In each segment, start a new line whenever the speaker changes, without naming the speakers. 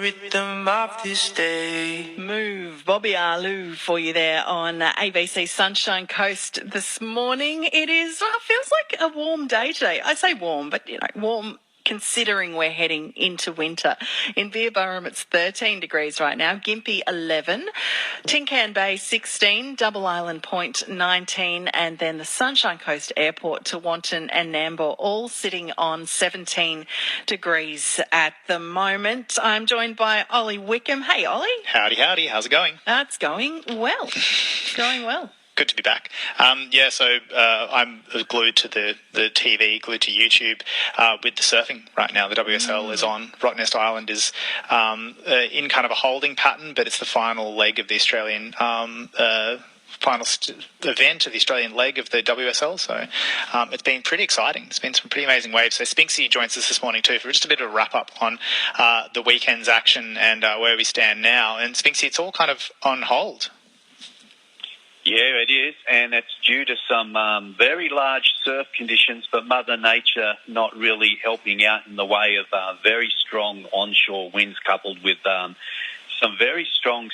rhythm of this day.
Move, Bobby Arlou for you there on ABC Sunshine Coast this morning. It is, feels like a warm day today. I say warm, but, warm considering we're heading into winter. In Beerburrum, it's 13 degrees right now. Gympie, 11. Tin Can Bay, 16. Double Island Point, 19. And then the Sunshine Coast Airport, Tewantin and Nambour, all sitting on 17 degrees at the moment. I'm joined by Ollie Wickham. Hey, Ollie.
Howdy, howdy. How's it going?
It's going well. It's going well.
Good to be back. So I'm glued to the TV, glued to YouTube with the surfing right now. The WSL is on. Rottnest Island is in kind of a holding pattern, but it's the final leg of the Australian event of the Australian leg of the WSL. So it's been pretty exciting. It's been some pretty amazing waves. So Spinksy joins us this morning too for just a bit of a wrap up on the weekend's action and where we stand now. And Spinksy, it's all kind of on hold.
Yeah, it is, and it's due to some very large surf conditions, but Mother Nature not really helping out in the way of very strong onshore winds coupled with some very strong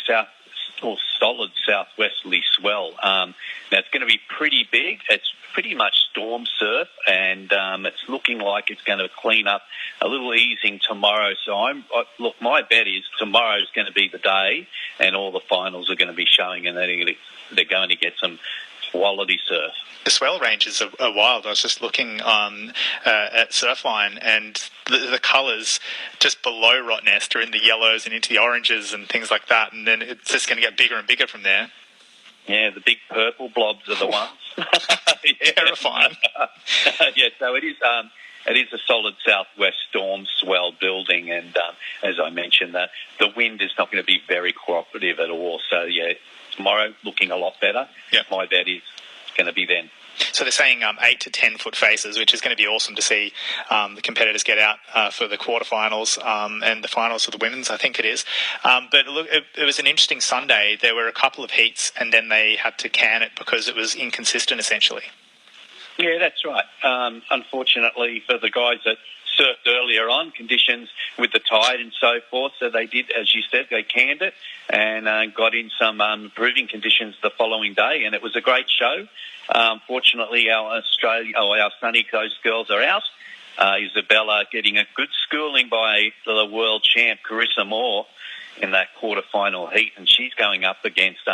solid southwesterly swell. Now, it's going to be pretty big. It's pretty much storm surf, and it's looking like it's going to clean up a little easing tomorrow. So look, my bet is tomorrow's going to be the day, and all the finals are going to be showing, and they're going to get some quality surf.
The swell ranges are wild. I was just looking at Surfline, and the colours just below Rottnest are in the yellows and into the oranges and things like that, and then it's just going to get bigger and bigger from there.
Yeah, the big purple blobs are the ones.
Yeah. Terrifying.
Yeah, so it is a solid southwest storm swell building, and as I mentioned, the wind is not going to be very cooperative at all. So, yeah, tomorrow looking a lot better.
Yep.
My bet is it's going to be then.
So they're saying 8 to 10 foot faces, which is going to be awesome to see the competitors get out for the quarterfinals and the finals for the women's, I think it is. But look, it was an interesting Sunday. There were a couple of heats and then they had to can it because it was inconsistent essentially.
Yeah, that's right. Unfortunately for the guys that surfed earlier on, conditions with the tide and so forth, so they did, as you said, they canned it and got in some improving conditions the following day, and it was a great show. Fortunately, our Sunny Coast girls are out. Isabella getting a good schooling by the world champ Carissa Moore in that quarterfinal heat, and she's going up against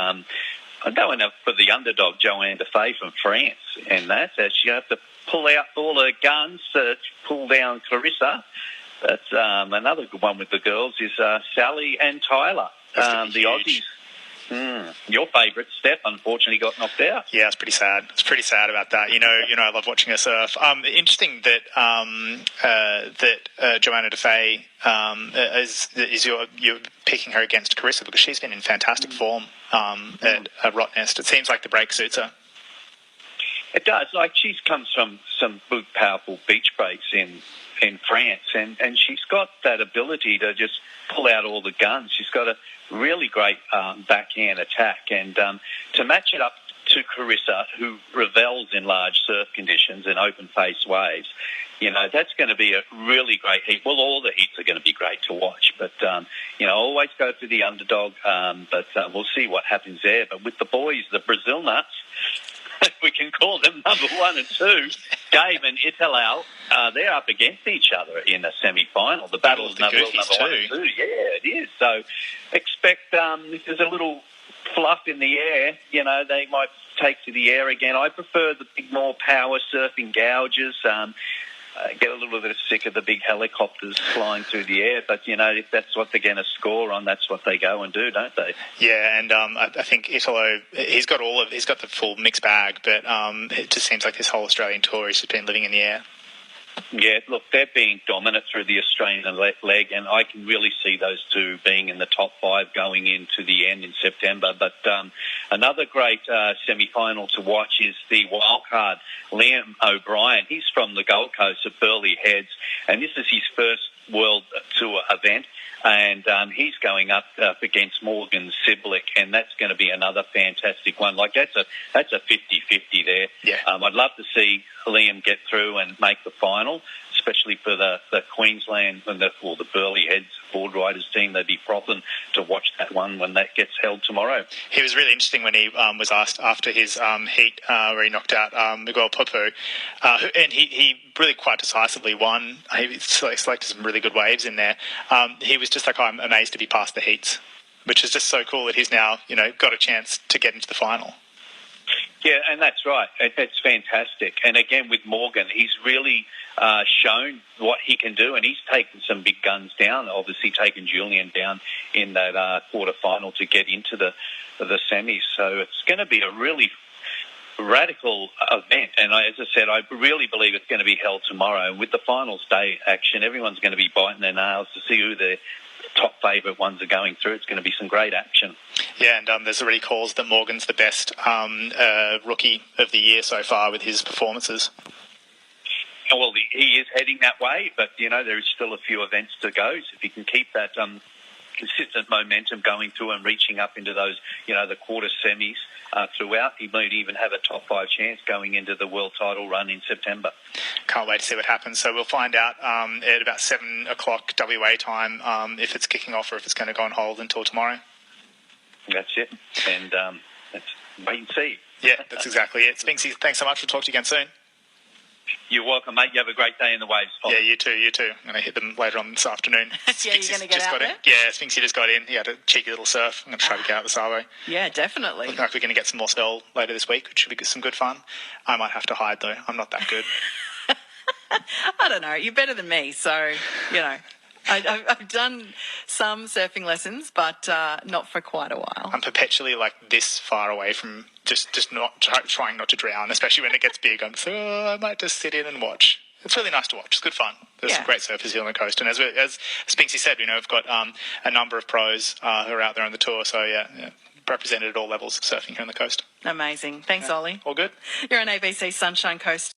going up for the underdog Joanne Defay from France, and that's she have to pull out all her guns to pull down Clarissa. That's another good one with the girls is Sally and Tyler, the Aussies. Your favourite, Steph, unfortunately got knocked out.
Yeah, it's pretty sad. It's pretty sad about that. You know, I love watching her surf. Interesting that Joanna Defay you're picking her against Carissa because she's been in fantastic form at Rottnest. It seems like the break suits her.
It does. Like, she comes from some big, powerful beach breaks in France, and she's got that ability to just pull out all the guns. She's got a really great backhand attack, and to match it up to Carissa, who revels in large surf conditions and open-face waves, that's going to be a really great heat. Well, all the heats are going to be great to watch, but, always go for the underdog, but we'll see what happens there. But with the boys, the Brazil nuts, we can call them number 1 and 2, Gabe and Italal, they're up against each other in a semi-final. The battle is number 1 and 2. Yeah, it is. So expect if there's a little fluff in the air, they might take to the air again. I prefer the big, more power surfing gouges. Get a little bit sick of the big helicopters flying through the air, but if that's what they're going to score on, that's what they go and do, don't they?
Yeah, and I think Italo, he's got the full mixed bag, but it just seems like this whole Australian tour he's just been living in the air.
Yeah, look, they're being dominant through the Australian leg, and I can really see those two being in the top 5 going into the end in September. But another great semi-final to watch is the wildcard, Liam O'Brien. He's from the Gold Coast of Burleigh Heads, and this is his first World Tour event. And he's going up against Morgan Siblick, and that's going to be another fantastic one. Like, that's a 50-50 there.
Yeah.
I'd love to see Liam get through and make the final, especially for the Queensland and the Burleigh Heads board riders team. They'd be frothing to watch that one when that gets held tomorrow.
He was really interesting when he was asked after his heat where he knocked out Miguel Popo, and he really quite decisively won. He selected some really good waves in there. He was just like, I'm amazed to be past the heats, which is just so cool that he's now, got a chance to get into the final.
Yeah, and that's right. It's fantastic. And again, with Morgan, he's really shown what he can do, and he's taken some big guns down, obviously taken Julian down in that quarter final to get into the semis. So it's going to be a really radical event. And as I said, I really believe it's going to be held tomorrow. With the finals day action, everyone's going to be biting their nails to see who the top favourite ones are going through. It's going to be some great action.
Yeah, and there's already calls that Morgan's the best rookie of the year so far with his performances.
Well, he is heading that way, but, there is still a few events to go. So if he can keep that consistent momentum going through and reaching up into those, the quarter semis throughout, he might even have a top 5 chance going into the world title run in September.
Can't wait to see what happens. So we'll find out at about 7 o'clock WA time if it's kicking off or if it's going to go on hold until tomorrow.
That's it. And let's wait and see.
Yeah, that's exactly it. Spinksy, thanks so much. We'll talk to you again soon.
You're welcome, mate. You have a great day in the waves, Paul.
Yeah, you too. I'm going to hit them later on this afternoon.
Yeah, you're going to get out there?
Yeah, Spinksy just got in. He had a cheeky little surf. I'm going to try to get out the Savo.
Yeah, definitely.
Looking like we're going to get some more spell later this week, which should be some good fun. I might have to hide, though. I'm not that good.
I don't know. You're better than me, so, I've done some surfing lessons, but not for quite a while.
I'm perpetually this far away from just not trying not to drown, especially when it gets big. I'm so I might just sit in and watch. It's really nice to watch. It's good fun. There's some great surfers here on the coast, and as Spinksy said, we've got a number of pros who are out there on the tour. So represented at all levels of surfing here on the coast.
Amazing. Thanks, Ollie.
All good.
You're on ABC Sunshine Coast.